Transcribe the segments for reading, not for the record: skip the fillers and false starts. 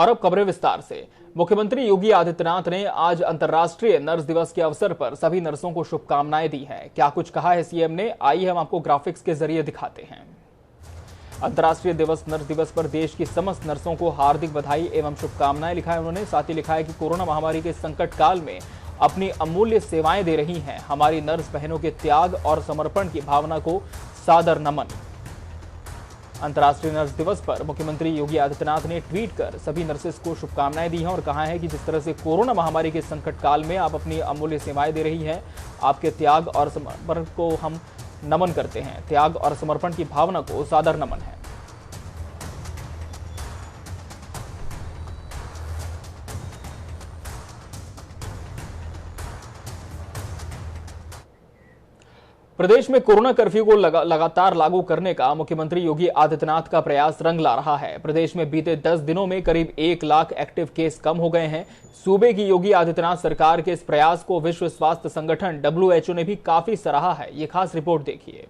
और अब खबरें विस्तार से। मुख्यमंत्री योगी आदित्यनाथ ने आज अंतर्राष्ट्रीय नर्स दिवस के अवसर पर सभी नर्सों को शुभकामनाएं दी हैं। क्या कुछ कहा है सीएम ने, आइए हम आपको ग्राफिक्स के जरिए दिखाते हैं। अंतर्राष्ट्रीय नर्स दिवस पर देश की समस्त नर्सों को हार्दिक बधाई एवं शुभकामनाएं लिखा है उन्होंने। साथ ही लिखा है कि कोरोना महामारी के संकट काल में अपनी अमूल्य सेवाएं दे रही हैं हमारी नर्स बहनों के त्याग और समर्पण की भावना को सादर नमन। अंतर्राष्ट्रीय नर्स दिवस पर मुख्यमंत्री योगी आदित्यनाथ ने ट्वीट कर सभी नर्सेस को शुभकामनाएं दी हैं और कहा है कि जिस तरह से कोरोना महामारी के संकट काल में आप अपनी अमूल्य सेवाएं दे रही हैं, आपके त्याग और समर्पण को हम नमन करते हैं। त्याग और समर्पण की भावना को सादर नमन है। प्रदेश में कोरोना कर्फ्यू को लगातार लागू करने का मुख्यमंत्री योगी आदित्यनाथ का प्रयास रंग ला रहा है। प्रदेश में बीते 10 दिनों में करीब 1 लाख एक्टिव केस कम हो गए हैं। सूबे की योगी आदित्यनाथ सरकार के इस प्रयास को विश्व स्वास्थ्य संगठन WHO ने भी काफी सराहा है। ये खास रिपोर्ट देखिए।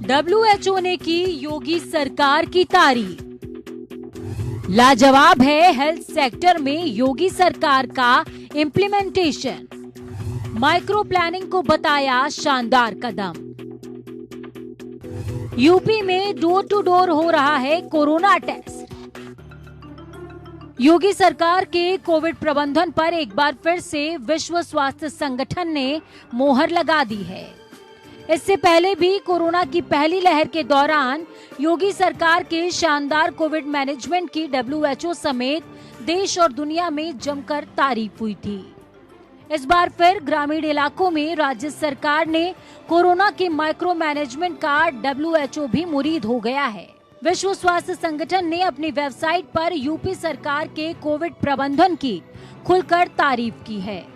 WHO ने की योगी सरकार की तारीफ। लाजवाब है हेल्थ सेक्टर में योगी सरकार का इम्प्लीमेंटेशन। माइक्रो प्लानिंग को बताया शानदार कदम। यूपी में डोर टू डोर हो रहा है कोरोना टेस्ट। योगी सरकार के कोविड प्रबंधन पर एक बार फिर से विश्व स्वास्थ्य संगठन ने मोहर लगा दी है। इससे पहले भी कोरोना की पहली लहर के दौरान योगी सरकार के शानदार कोविड मैनेजमेंट की WHO समेत देश और दुनिया में जमकर तारीफ हुई थी। इस बार फिर ग्रामीण इलाकों में राज्य सरकार ने कोरोना के माइक्रो मैनेजमेंट का WHO भी मुरीद हो गया है। विश्व स्वास्थ्य संगठन ने अपनी वेबसाइट पर यूपी सरकार के कोविड प्रबंधन की खुलकर तारीफ की है।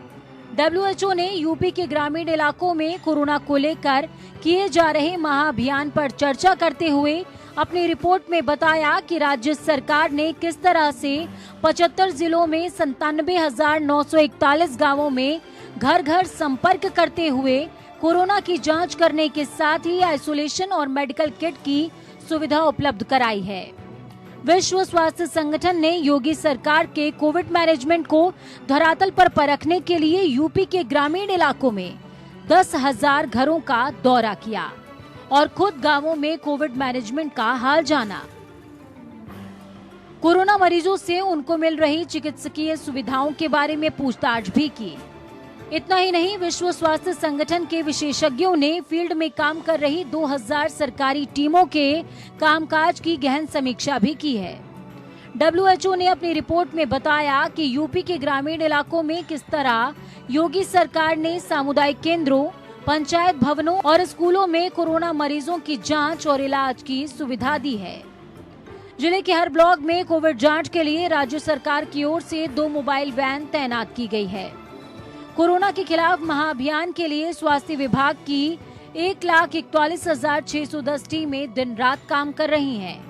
WHO ने यूपी के ग्रामीण इलाकों में कोरोना को लेकर किए जा रहे महाअभियान पर चर्चा करते हुए अपनी रिपोर्ट में बताया कि राज्य सरकार ने किस तरह से 75 जिलों में 97,941 गांवों में घर घर संपर्क करते हुए कोरोना की जांच करने के साथ ही आइसोलेशन और मेडिकल किट की सुविधा उपलब्ध कराई है। विश्व स्वास्थ्य संगठन ने योगी सरकार के कोविड मैनेजमेंट को धरातल पर परखने के लिए यूपी के ग्रामीण इलाकों में 10,000 घरों का दौरा किया और खुद गांवों में कोविड मैनेजमेंट का हाल जाना। कोरोना मरीजों से उनको मिल रही चिकित्सकीय सुविधाओं के बारे में पूछताछ भी की। इतना ही नहीं, विश्व स्वास्थ्य संगठन के विशेषज्ञों ने फील्ड में काम कर रही 2000 सरकारी टीमों के कामकाज की गहन समीक्षा भी की है। WHO ने अपनी रिपोर्ट में बताया कि यूपी के ग्रामीण इलाकों में किस तरह योगी सरकार ने सामुदायिक केंद्रों, पंचायत भवनों और स्कूलों में कोरोना मरीजों की जांच और इलाज की सुविधा दी है। जिले के हर ब्लॉक में कोविड जांच के लिए राज्य सरकार की ओर से 2 मोबाइल वैन तैनात की गई है। कोरोना के खिलाफ महाअभियान के लिए स्वास्थ्य विभाग की 1,41,610 टीमें दिन रात काम कर रही हैं।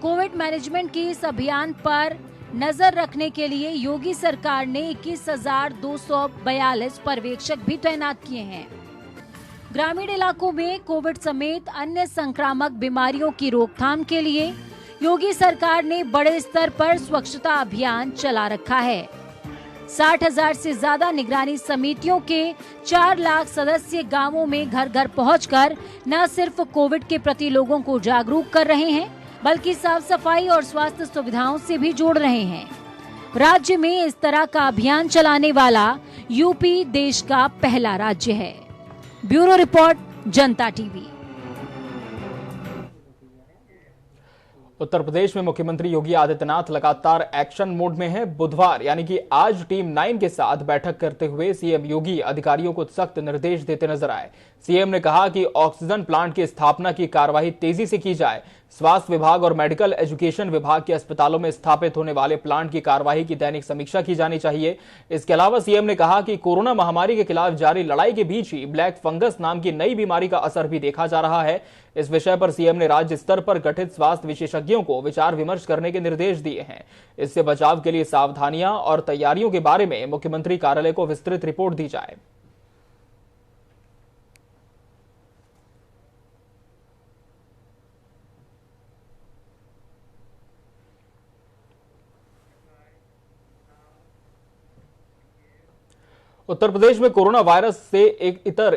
कोविड मैनेजमेंट की इस अभियान पर नजर रखने के लिए योगी सरकार ने 21,242 पर्यवेक्षक भी तैनात किए हैं। ग्रामीण इलाकों में कोविड समेत अन्य संक्रामक बीमारियों की रोकथाम के लिए योगी सरकार ने बड़े स्तर पर स्वच्छता अभियान चला रखा है। 60,000 से ज्यादा निगरानी समितियों के 4 लाख सदस्य गांवों में घर घर पहुंचकर न सिर्फ कोविड के प्रति लोगों को जागरूक कर रहे हैं, बल्कि साफ सफाई और स्वास्थ्य सुविधाओं से भी जोड़ रहे हैं। राज्य में इस तरह का अभियान चलाने वाला यूपी देश का पहला राज्य है। ब्यूरो रिपोर्ट, जनता टीवी। उत्तर प्रदेश में मुख्यमंत्री योगी आदित्यनाथ लगातार एक्शन मोड में हैं। बुधवार यानी कि आज टीम 9 के साथ बैठक करते हुए सीएम योगी अधिकारियों को सख्त निर्देश देते नजर आए। सीएम ने कहा कि ऑक्सीजन प्लांट की स्थापना की कार्यवाही तेजी से की जाए। स्वास्थ्य विभाग और मेडिकल एजुकेशन विभाग के अस्पतालों में स्थापित होने वाले प्लांट की कार्यवाही की दैनिक समीक्षा की जानी चाहिए। इसके अलावा सीएम ने कहा कि कोरोना महामारी के खिलाफ जारी लड़ाई के बीच ही ब्लैक फंगस नाम की नई बीमारी का असर भी देखा जा रहा है। इस विषय पर सीएम ने राज्य स्तर पर गठित स्वास्थ्य विशेषज्ञों को विचार विमर्श करने के निर्देश दिए हैं। इससे बचाव के लिए सावधानियां और तैयारियों के बारे में मुख्यमंत्री कार्यालय को विस्तृत रिपोर्ट दी जाए। उत्तर प्रदेश में कोरोना वायरस से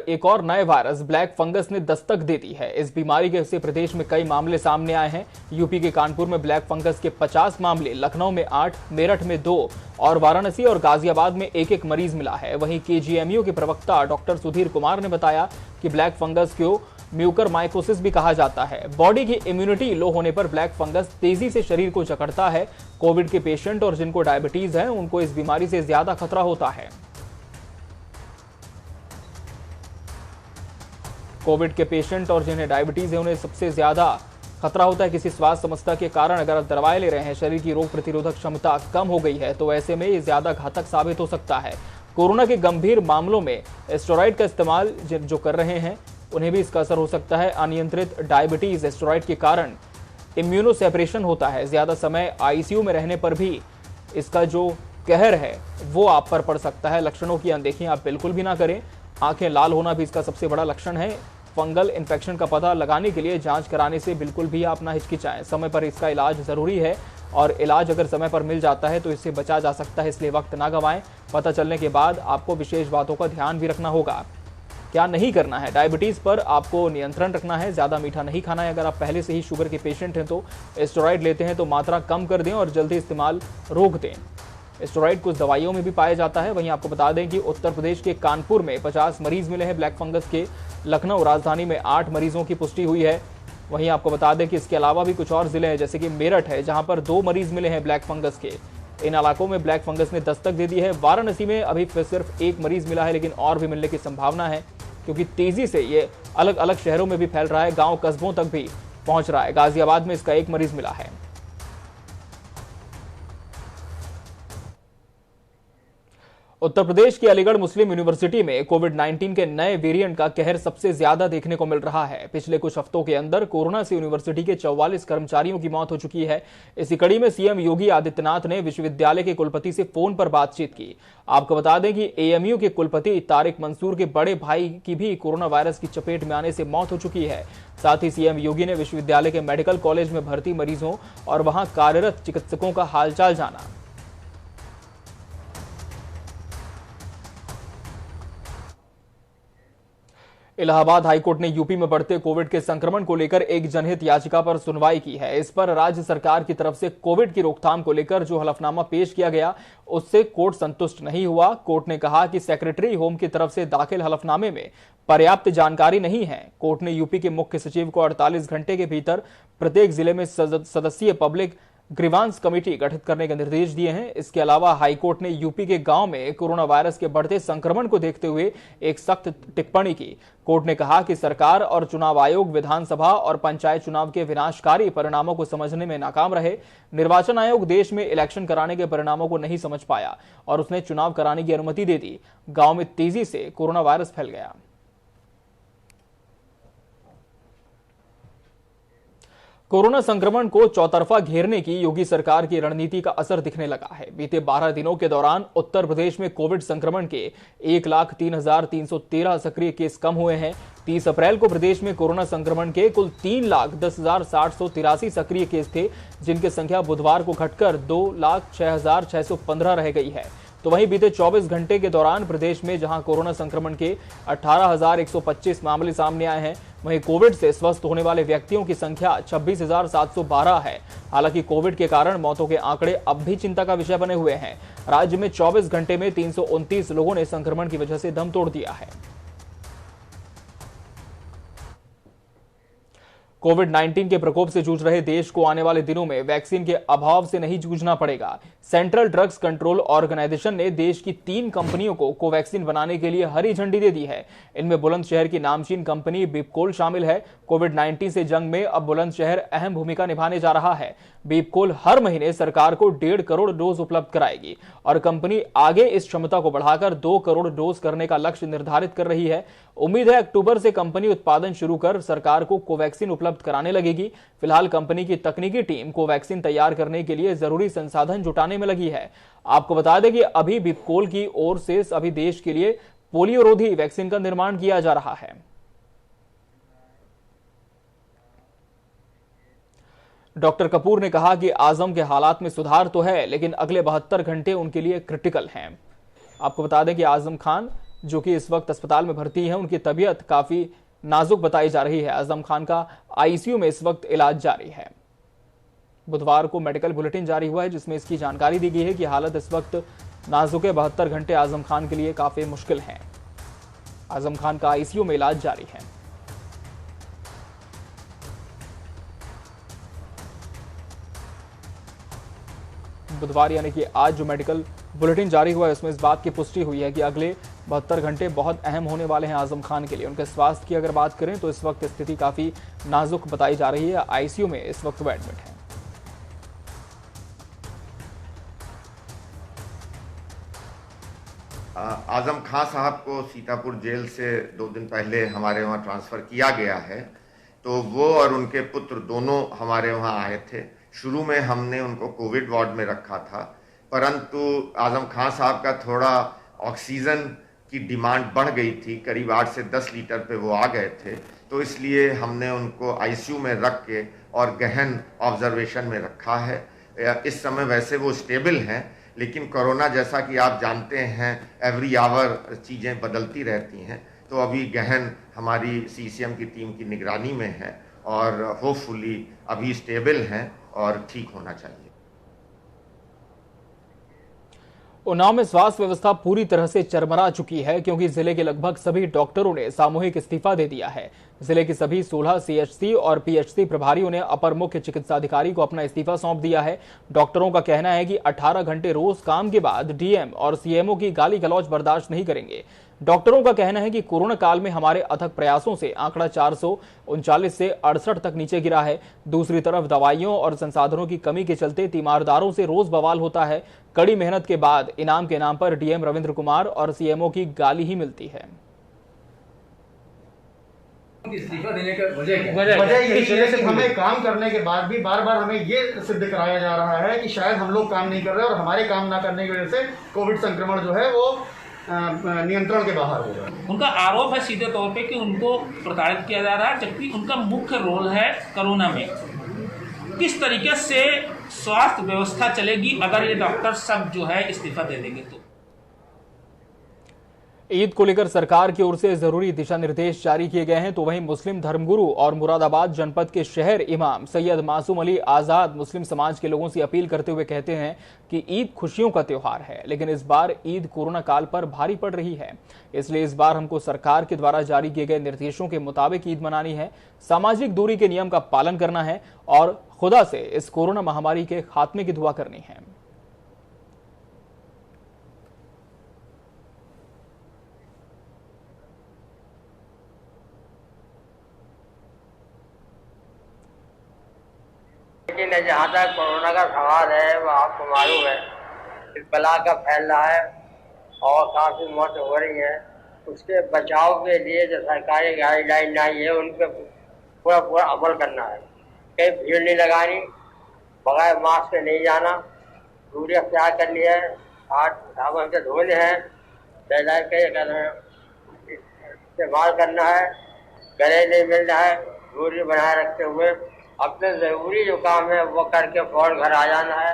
एक और नए वायरस ब्लैक फंगस ने दस्तक दे दी है। इस बीमारी के से प्रदेश में कई मामले सामने आए हैं। यूपी के कानपुर में ब्लैक फंगस के 50 मामले, लखनऊ में 8, मेरठ में 2 और वाराणसी और गाजियाबाद में एक मरीज मिला है। वहीं केजीएमयू के प्रवक्ता डॉक्टर सुधीर कुमार ने बताया कि ब्लैक फंगस को म्यूकरमाइकोसिस भी कहा जाता है। बॉडी की इम्यूनिटी लो होने पर ब्लैक फंगस तेजी से शरीर को जकड़ता है। कोविड के पेशेंट और जिनको डायबिटीज है उनको इस बीमारी से ज्यादा खतरा होता है। कोविड के पेशेंट और जिन्हें डायबिटीज है उन्हें सबसे ज्यादा खतरा होता है। किसी स्वास्थ्य समस्या के कारण अगर आप दवाएं ले रहे हैं, शरीर की रोग प्रतिरोधक क्षमता कम हो गई है तो ऐसे में ये ज्यादा घातक साबित हो सकता है। कोरोना के गंभीर मामलों में स्टेरॉइड का इस्तेमाल जो कर रहे हैं उन्हें भी इसका असर हो सकता है। अनियंत्रित डायबिटीज स्टेरॉइड के कारण इम्यूनो सेपरेशन होता है। ज्यादा समय आईसीयू में रहने पर भी इसका जो कहर है वो आप पर पड़ सकता है। लक्षणों की अनदेखी आप बिल्कुल भी ना करें। आंखें लाल होना भी इसका सबसे बड़ा लक्षण है। फंगल इन्फेक्शन का पता लगाने के लिए जांच कराने से बिल्कुल भी आप ना हिचकिचाएं। समय पर इसका इलाज जरूरी है और इलाज अगर समय पर मिल जाता है तो इससे बचा जा सकता है, इसलिए वक्त ना गंवाएं। पता चलने के बाद आपको विशेष बातों का ध्यान भी रखना होगा। क्या नहीं करना है? डायबिटीज पर आपको नियंत्रण रखना है। ज्यादा मीठा नहीं खाना है। अगर आप पहले से ही शुगर के पेशेंट हैं तो स्टेरॉइड लेते हैं तो मात्रा कम कर दें और जल्दी इस्तेमाल रोक दें। स्टेरॉइड कुछ दवाइयों में भी पाया जाता है। वहीं आपको बता दें कि उत्तर प्रदेश के कानपुर में 50 मरीज मिले हैं ब्लैक फंगस के। लखनऊ राजधानी में 8 मरीजों की पुष्टि हुई है। वहीं आपको बता दें कि इसके अलावा भी कुछ और जिले हैं, जैसे कि मेरठ है जहां पर 2 मरीज मिले हैं ब्लैक फंगस के। इन इलाकों में ब्लैक फंगस ने दस्तक दे दी है। वाराणसी में अभी सिर्फ 1 मरीज मिला है, लेकिन और भी मिलने की संभावना है क्योंकि तेजी से ये अलग अलग शहरों में भी फैल रहा है, गांव कस्बों तक भी पहुंच रहा है। गाजियाबाद में इसका 1 मरीज मिला है। उत्तर प्रदेश की अलीगढ़ मुस्लिम यूनिवर्सिटी में कोविड-19 के नए वेरिएंट का कहर सबसे ज्यादा देखने को मिल रहा है। पिछले कुछ हफ्तों के अंदर कोरोना से यूनिवर्सिटी के 44 कर्मचारियों की मौत हो चुकी है। इसी कड़ी में सीएम योगी आदित्यनाथ ने विश्वविद्यालय के कुलपति से फोन पर बातचीत की। आपको बता दें कि एएमयू के कुलपति तारिक मंसूर के बड़े भाई की भी कोरोना वायरस की चपेट में आने से मौत हो चुकी है। साथ ही सीएम योगी ने विश्वविद्यालय के मेडिकल कॉलेज में भर्ती मरीजों और वहां कार्यरत चिकित्सकों का हालचाल जाना। इलाहाबाद हाईकोर्ट ने यूपी में बढ़ते कोविड के संक्रमण को लेकर एक जनहित याचिका पर सुनवाई की है। इस पर राज्य सरकार की तरफ से कोविड की रोकथाम को लेकर जो हलफनामा पेश किया गया उससे कोर्ट संतुष्ट नहीं हुआ। कोर्ट ने कहा कि सेक्रेटरी होम की तरफ से दाखिल हलफनामे में पर्याप्त जानकारी नहीं है। कोर्ट ने यूपी के मुख्य सचिव को 48 घंटे के भीतर प्रत्येक जिले में सदस्यीय पब्लिक ग्रीवांस कमेटी गठित करने के निर्देश दिए हैं। इसके अलावा हाईकोर्ट ने यूपी के गांव में कोरोना वायरस के बढ़ते संक्रमण को देखते हुए एक सख्त टिप्पणी की। कोर्ट ने कहा कि सरकार और चुनाव आयोग विधानसभा और पंचायत चुनाव के विनाशकारी परिणामों को समझने में नाकाम रहे। निर्वाचन आयोग देश में इलेक्शन कराने के परिणामों को नहीं समझ पाया और उसने चुनाव कराने की अनुमति दे दी। गांव में तेजी से कोरोना वायरस फैल गया। कोरोना संक्रमण को चौतरफा घेरने की योगी सरकार की रणनीति का असर दिखने लगा है। बीते 12 दिनों के दौरान उत्तर प्रदेश में कोविड संक्रमण के 1,03,313 सक्रिय केस कम हुए हैं। 30 अप्रैल को प्रदेश में कोरोना संक्रमण के कुल 3,10,783 सक्रिय केस थे, जिनकी संख्या बुधवार को घटकर 2,06,615 रह गई है। तो वहीं बीते 24 घंटे के दौरान प्रदेश में जहां कोरोना संक्रमण के 18,125 मामले सामने आए हैं, वहीं कोविड से स्वस्थ होने वाले व्यक्तियों की संख्या 26,712 है। हालांकि कोविड के कारण मौतों के आंकड़े अब भी चिंता का विषय बने हुए हैं। राज्य में 24 घंटे में 329 लोगों ने संक्रमण की वजह से दम तोड़ दिया है। कोविड-19 के प्रकोप से जूझ रहे देश को आने वाले दिनों में वैक्सीन के अभाव से नहीं जूझना पड़ेगा। सेंट्रल ड्रग्स कंट्रोल ऑर्गेनाइजेशन ने देश की 3 कंपनियों को कोवैक्सीन बनाने के लिए हरी झंडी दे दी है। इनमें बुलंदशहर की नामचीन कंपनी बीपकोल शामिल है। कोविड-19 से जंग में अब बुलंदशहर अहम भूमिका निभाने जा रहा है। बीपकोल हर महीने सरकार को 1.5 करोड़ डोज उपलब्ध कराएगी और कंपनी आगे इस क्षमता को बढ़ाकर 2 करोड़ डोज करने का लक्ष्य निर्धारित कर रही है। उम्मीद है अक्टूबर से कंपनी उत्पादन शुरू कर सरकार को कोवैक्सीन उपलब्ध कराने लगेगी। फिलहाल कंपनी की तकनीकी टीम कोवैक्सीन तैयार करने के लिए जरूरी संसाधन जुटाने में लगी है। आपको बता दें कि अभी बीपकोल की ओर से अभी देश के लिए पोलियो रोधी वैक्सीन का निर्माण किया जा रहा है। डॉक्टर कपूर ने कहा कि आजम के हालात में सुधार तो है, लेकिन अगले 72 घंटे उनके लिए क्रिटिकल हैं। आपको बता दें कि आजम खान जो कि इस वक्त अस्पताल में भर्ती है, उनकी तबीयत काफी नाजुक बताई जा रही है। आजम खान का आईसीयू में इस वक्त इलाज जारी है। बुधवार को मेडिकल बुलेटिन जारी हुआ है जिसमें इसकी जानकारी दी गई है कि हालत इस वक्त नाजुक है। 72 घंटे आजम खान के लिए काफी मुश्किल है। आजम खान का आईसीयू में इलाज जारी है। बुधवार यानी कि आज जो मेडिकल बुलेटिन जारी हुआ है उसमें इस बात की पुष्टि हुई है कि अगले 72 घंटे बहुत अहम होने वाले हैं आजम खान के लिए। उनके स्वास्थ्य की अगर बात करें तो इस वक्त स्थिति काफी नाजुक बताई जा रही है। आईसीयू में इस वक्त वो एडमिट है। आजम खान साहब को सीतापुर जेल से 2 दिन पहले हमारे वहाँ ट्रांसफ़र किया गया है। तो वो और उनके पुत्र दोनों हमारे वहाँ आए थे। शुरू में हमने उनको कोविड वार्ड में रखा था, परंतु आजम खान साहब का थोड़ा ऑक्सीजन की डिमांड बढ़ गई थी। करीब 8 से 10 लीटर पे वो आ गए थे, तो इसलिए हमने उनको आईसीयू में रख के और गहन ऑब्जर्वेशन में रखा है। इस समय वैसे वो स्टेबल हैं, लेकिन कोरोना जैसा कि आप जानते हैं एवरी आवर चीज़ें बदलती रहती हैं। तो अभी गहन हमारी सीसीएम की टीम की निगरानी में है और होपफुली अभी स्टेबल हैं और ठीक होना चाहिए। उन्नाव में स्वास्थ्य व्यवस्था पूरी तरह से चरमरा चुकी है क्योंकि जिले के लगभग सभी डॉक्टरों ने सामूहिक इस्तीफा दे दिया है। जिले के सभी 16 सीएचसी और पीएचसी प्रभारियों ने अपर मुख्य चिकित्साधिकारी को अपना इस्तीफा सौंप दिया है। डॉक्टरों का कहना है कि 18 घंटे रोज काम के बाद डीएम और सीएमओ की गाली गलौज बर्दाश्त नहीं करेंगे। डॉक्टरों का कहना है कि कोरोना काल में हमारे अथक प्रयासों से आंकड़ा 439 से 68 तक नीचे गिरा है। दूसरी तरफ दवाइयों और संसाधनों की कमी के चलते तीमारदारों से रोज बवाल होता है। कड़ी मेहनत के बाद इनाम के नाम पर डीएम रविंद्र कुमार और सीएमओ की गाली ही मिलती है। इस्तीफा देने का वजह यही है कि हमें काम करने के बाद भी बार बार हमें ये सिद्ध कराया जा रहा है कि शायद हम लोग काम नहीं कर रहे और हमारे काम ना करने की वजह से कोविड संक्रमण जो है वो नियंत्रण के बाहर हो रहा है। उनका आरोप है सीधे तौर पे कि उनको प्रताड़ित किया जा रहा है, जबकि उनका मुख्य रोल है कोरोना में। किस तरीके से स्वास्थ्य व्यवस्था चलेगी अगर ये डॉक्टर सब जो है इस्तीफा दे देंगे तो? ईद को लेकर सरकार की ओर से जरूरी दिशा निर्देश जारी किए गए हैं, तो वहीं मुस्लिम धर्मगुरु और मुरादाबाद जनपद के शहर इमाम सैयद मासूम अली आजाद मुस्लिम समाज के लोगों से अपील करते हुए कहते हैं कि ईद खुशियों का त्योहार है, लेकिन इस बार ईद कोरोना काल पर भारी पड़ रही है। इसलिए इस बार हमको सरकार के द्वारा जारी किए गए निर्देशों के मुताबिक ईद मनानी है, सामाजिक दूरी के नियम का पालन करना है और खुदा से इस कोरोना महामारी के खात्मे की दुआ करनी है। लेकिन जहाँ तक कोरोना का सवाल है वो आपको मालूम है इस बला का फैल रहा है और काफ़ी मौत हो रही है। उसके बचाव के लिए जो सरकारी गाइडलाइन आई है उन पर पूरा अमल करना है। कहीं भीड़ नहीं लगानी, बगैर मास्क से नहीं जाना, दूरी अख्तियार करनी है, हाथ साबुन से धोने हैं, इस्तेमाल करना है, गले नहीं मिलना है, दूरी बनाए रखते हुए अपने जरूरी जो काम है वो करके फौरन घर आ जाना है।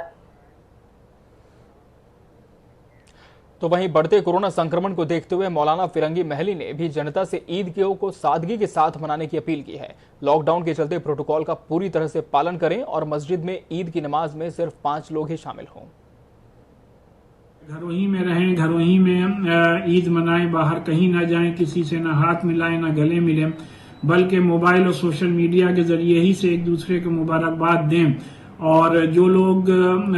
तो वहीं बढ़ते कोरोना संक्रमण को देखते हुए मौलाना फिरंगी महली ने भी जनता से ईद को सादगी के साथ मनाने की अपील की है। लॉकडाउन के चलते प्रोटोकॉल का पूरी तरह से पालन करें और मस्जिद में ईद की नमाज में सिर्फ 5 लोग ही शामिल हों। घरों ही में रहें, घरों ही में ईद मनाएं, बाहर कहीं ना जाएं, किसी से ना हाथ मिलाएं ना गले मिलें, बल्कि मोबाइल और सोशल मीडिया के जरिए ही से एक दूसरे को मुबारकबाद दें। और जो लोग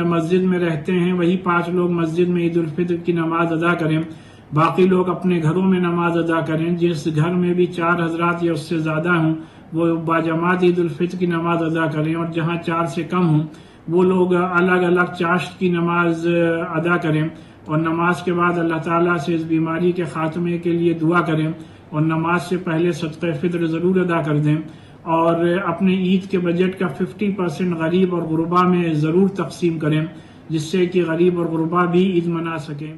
मस्जिद में रहते हैं वही 5 लोग मस्जिद में ईद उल फित्र की नमाज अदा करें, बाकी लोग अपने घरों में नमाज अदा करें। जिस घर में भी 4 हजरात या उससे ज्यादा हों वो बाजमात ईद उल फित्र की नमाज अदा करें, और जहां 4 से कम हों वो लोग अलग अलग चाश्त की नमाज अदा करें और नमाज के बाद अल्लाह ताला से इस बीमारी के खात्मे के लिए दुआ करें और नमाज से पहले सदक़े फित्र जरूर अदा कर दें और अपने ईद के बजट का 50% गरीब और गुरबा में जरूर तकसीम करें, जिससे कि गरीब और गुरबा भी ईद मना सकें।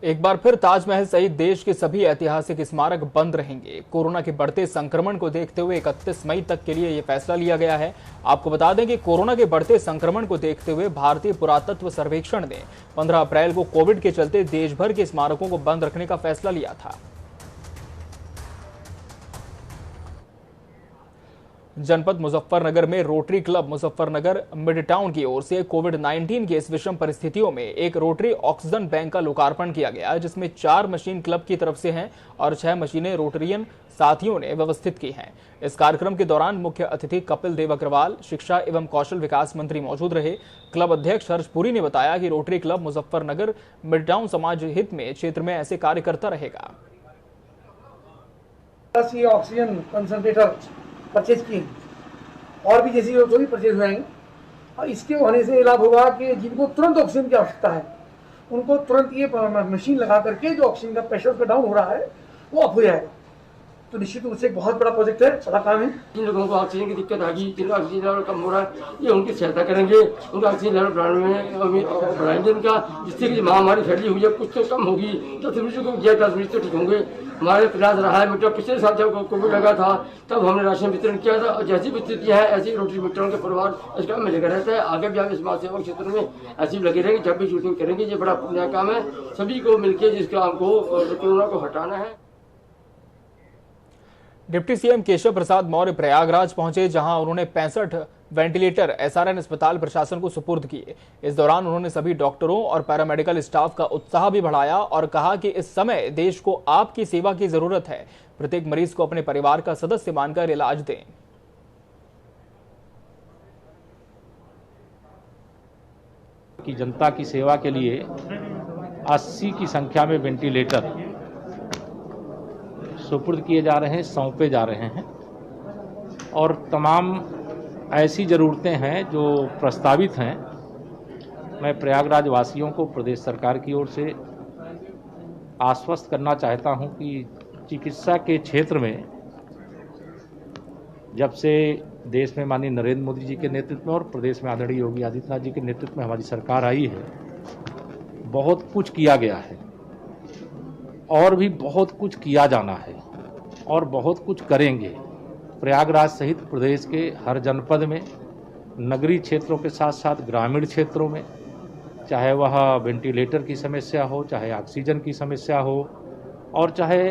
एक बार फिर ताजमहल सहित देश के सभी ऐतिहासिक स्मारक बंद रहेंगे। कोरोना के बढ़ते संक्रमण को देखते हुए 31 मई तक के लिए यह फैसला लिया गया है। आपको बता दें कि कोरोना के बढ़ते संक्रमण को देखते हुए भारतीय पुरातत्व सर्वेक्षण ने 15 अप्रैल को कोविड के चलते देश भर के स्मारकों को बंद रखने का फैसला लिया था। जनपद मुजफ्फरनगर में rotary club Muzaffarnagar mid town की ओर से कोविड-19 की इस विषम परिस्थितियों में एक रोटरी ऑक्सीजन बैंक का लोकार्पण किया गया, जिसमें 4 मशीन क्लब की तरफ से हैं और 6 मशीनें रोटरियन साथियों ने व्यवस्थित की हैं। इस कार्यक्रम के दौरान मुख्य अतिथि कपिल देव अग्रवाल, शिक्षा एवं कौशल विकास मंत्री मौजूद रहे। क्लब अध्यक्ष हर्ष पुरी ने बताया कि rotary club Muzaffarnagar mid town समाज हित में क्षेत्र में ऐसे कार्य करता रहेगा। ऑक्सीजन कंसंट्रेटर परचेज किए और भी जैसी जो भी परचेज हुएंगे, और इसके होने से लाभ होगा कि जिनको तुरंत ऑक्सीजन की आवश्यकता है उनको तुरंत ये मशीन लगा करके जो ऑक्सीजन का प्रेशर उसका डाउन हो रहा है वो अप हो जाएगा। तो निश्चित रूप से एक बहुत बड़ा प्रोजेक्ट है, बड़ा काम है। जिन लोगों को ऑक्सीजन की दिक्कत आ गई, जिनका ऑक्सीजन लेवल कम हो रहा है, ये उनकी सहायता करेंगे, उनका ऑक्सीजन लेवल बढ़ाएंगे उनका, जिससे कि महामारी फैली हुई है कुछ तो कम होगी, 10 मरीजों को दिया 10 मरीज तो ठीक होंगे। हमारे प्रयास रहा है। मिट्टी पिछले साल जब कोविड लगा था तब हमने राशन वितरण किया था, और जैसी स्थितियाँ है ऐसी रोटरी मिट्टों के परिवार इस काम में लगे रहते हैं। आगे भी हम समाज सेवा क्षेत्र में ऐसे लगे रहेंगे, जब भी जरूरत करेंगे। ये बड़ा पुण्य काम है, सभी को मिलकर जिस काम को कोरोना को हटाना है। डिप्टी सीएम केशव प्रसाद मौर्य प्रयागराज पहुंचे, जहां उन्होंने 65 वेंटिलेटर एसआरएन अस्पताल प्रशासन को सुपुर्द किए। इस दौरान उन्होंने सभी डॉक्टरों और पैरामेडिकल स्टाफ का उत्साह भी बढ़ाया और कहा कि इस समय देश को आपकी सेवा की जरूरत है। प्रत्येक मरीज को अपने परिवार का सदस्य मानकर इलाज दें। कि जनता की सेवा के लिए 80 की संख्या में वेंटिलेटर सुपुर्द किए जा रहे हैं, सौंपे जा रहे हैं, और तमाम ऐसी ज़रूरतें हैं जो प्रस्तावित हैं। मैं प्रयागराज वासियों को प्रदेश सरकार की ओर से आश्वस्त करना चाहता हूं कि चिकित्सा के क्षेत्र में जब से देश में माननीय नरेंद्र मोदी जी के नेतृत्व में और प्रदेश में आदरणीय योगी आदित्यनाथ जी के नेतृत्व में हमारी सरकार आई है, बहुत कुछ किया गया है और भी बहुत कुछ किया जाना है और बहुत कुछ करेंगे। प्रयागराज सहित प्रदेश के हर जनपद में, नगरीय क्षेत्रों के साथ साथ ग्रामीण क्षेत्रों में, चाहे वह वेंटिलेटर की समस्या हो, चाहे ऑक्सीजन की समस्या हो और चाहे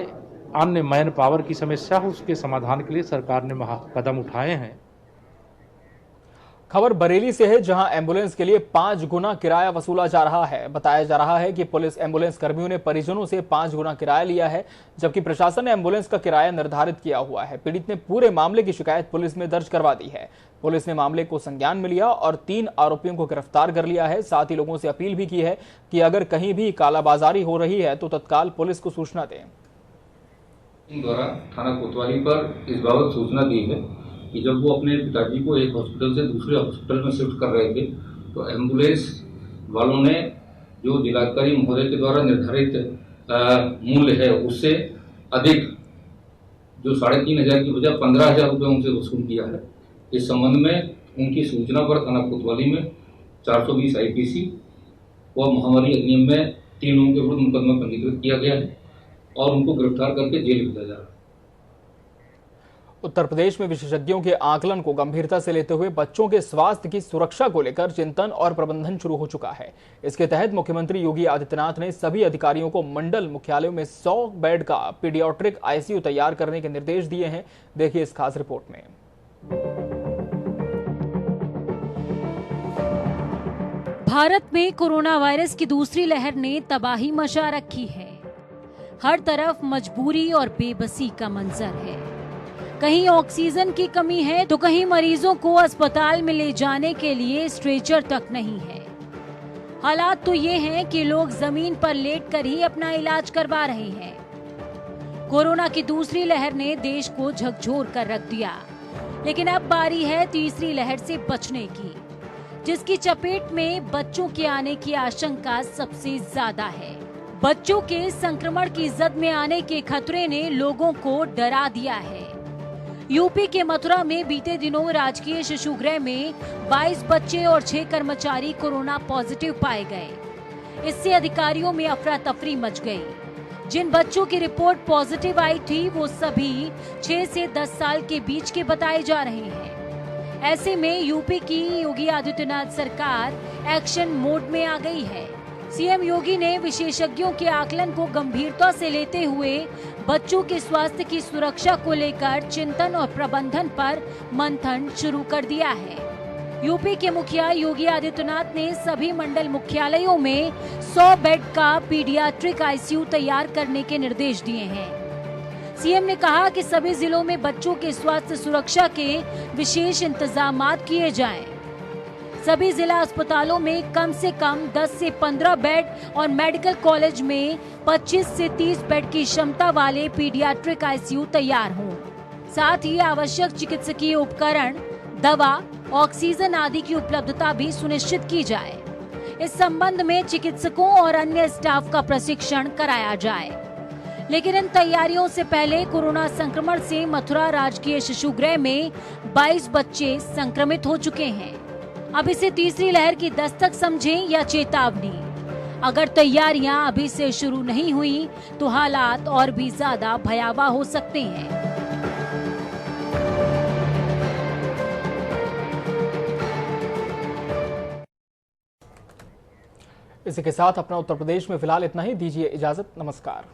अन्य मैन पावर की समस्या हो, उसके समाधान के लिए सरकार ने कदम उठाए हैं। खबर बरेली से है, जहां एम्बुलेंस के लिए 5 गुना किराया वसूला जा रहा है। बताया जा रहा है कि पुलिस एम्बुलेंस कर्मियों ने परिजनों से 5 गुना किराया लिया है, जबकि प्रशासन ने एम्बुलेंस का किराया निर्धारित किया हुआ है। पीड़ित ने पूरे मामले की शिकायत पुलिस में दर्ज करवा दी है। पुलिस ने मामले को संज्ञान में लिया और 3 आरोपियों को गिरफ्तार कर लिया है। साथ ही लोगों से अपील भी की है कि अगर कहीं भी कालाबाजारी हो रही है तो तत्काल पुलिस को सूचना दें। द्वारा थाना कोतवाली पर इस बाबत सूचना दी है कि जब वो अपने पिताजी को एक हॉस्पिटल से दूसरे हॉस्पिटल में शिफ्ट कर रहे थे तो एम्बुलेंस वालों ने जो जिलाधिकारी महोदय के द्वारा निर्धारित मूल्य है उससे अधिक जो 3,500 की बजाय 15,000 रुपये उनसे वसूल किया है। इस संबंध में उनकी सूचना पर थाना कोतवाली में 420 IPC व महामारी अधिनियम में 3 लोगों के विरुद्ध मुकदमा पंजीकृत किया गया है और उनको गिरफ्तार करके जेल भेजा जा रहा है। उत्तर प्रदेश में विशेषज्ञों के आकलन को गंभीरता से लेते हुए बच्चों के स्वास्थ्य की सुरक्षा को लेकर चिंतन और प्रबंधन शुरू हो चुका है। इसके तहत मुख्यमंत्री योगी आदित्यनाथ ने सभी अधिकारियों को मंडल मुख्यालयों में 100 बेड का पीडियाट्रिक ICU तैयार करने के निर्देश दिए हैं। देखिए इस खास रिपोर्ट में। भारत में कोरोना वायरस की दूसरी लहर ने तबाही मचा रखी है। हर तरफ मजबूरी और बेबसी का मंजर है। कहीं ऑक्सीजन की कमी है तो कहीं मरीजों को अस्पताल में ले जाने के लिए स्ट्रेचर तक नहीं है। हालात तो ये हैं कि लोग जमीन पर लेटकर ही अपना इलाज करवा रहे हैं। कोरोना की दूसरी लहर ने देश को झकझोर कर रख दिया, लेकिन अब बारी है तीसरी लहर से बचने की, जिसकी चपेट में बच्चों के आने की आशंका सबसे ज्यादा है। बच्चों के संक्रमण की जद में आने के खतरे ने लोगों को डरा दिया है। यूपी के मथुरा में बीते दिनों राजकीय शिशु गृह में 22 बच्चे और 6 कर्मचारी कोरोना पॉजिटिव पाए गए। इससे अधिकारियों में अफरा तफरी मच गई। जिन बच्चों की रिपोर्ट पॉजिटिव आई थी वो सभी 6 से 10 साल के बीच के बताए जा रहे हैं। ऐसे में यूपी की योगी आदित्यनाथ सरकार एक्शन मोड में आ गई है। सीएम योगी ने विशेषज्ञों के आकलन को गंभीरता से लेते हुए बच्चों के स्वास्थ्य की सुरक्षा को लेकर चिंतन और प्रबंधन पर मंथन शुरू कर दिया है। यूपी के मुखिया योगी आदित्यनाथ ने सभी मंडल मुख्यालयों में 100 बेड का पीडियाट्रिक आईसीयू तैयार करने के निर्देश दिए हैं। सीएम ने कहा कि सभी जिलों में बच्चों के स्वास्थ्य सुरक्षा के विशेष इंतजामात किए जाएं। सभी जिला अस्पतालों में कम से कम 10 से 15 बेड और मेडिकल कॉलेज में 25 से 30 बेड की क्षमता वाले पीडियाट्रिक आईसीयू तैयार हों। साथ ही आवश्यक चिकित्सकीय उपकरण, दवा, ऑक्सीजन आदि की उपलब्धता भी सुनिश्चित की जाए। इस संबंध में चिकित्सकों और अन्य स्टाफ का प्रशिक्षण कराया जाए। लेकिन इन तैयारियों से पहले कोरोना संक्रमण से मथुरा राजकीय शिशुगृह में 22 बच्चे संक्रमित हो चुके हैं। अब इसे तीसरी लहर की दस्तक समझें या चेतावनी। अगर तैयारियां अभी से शुरू नहीं हुई तो हालात और भी ज्यादा भयावह हो सकते हैं। इसी के साथ अपना उत्तर प्रदेश में फिलहाल इतना ही। दीजिए इजाजत। नमस्कार।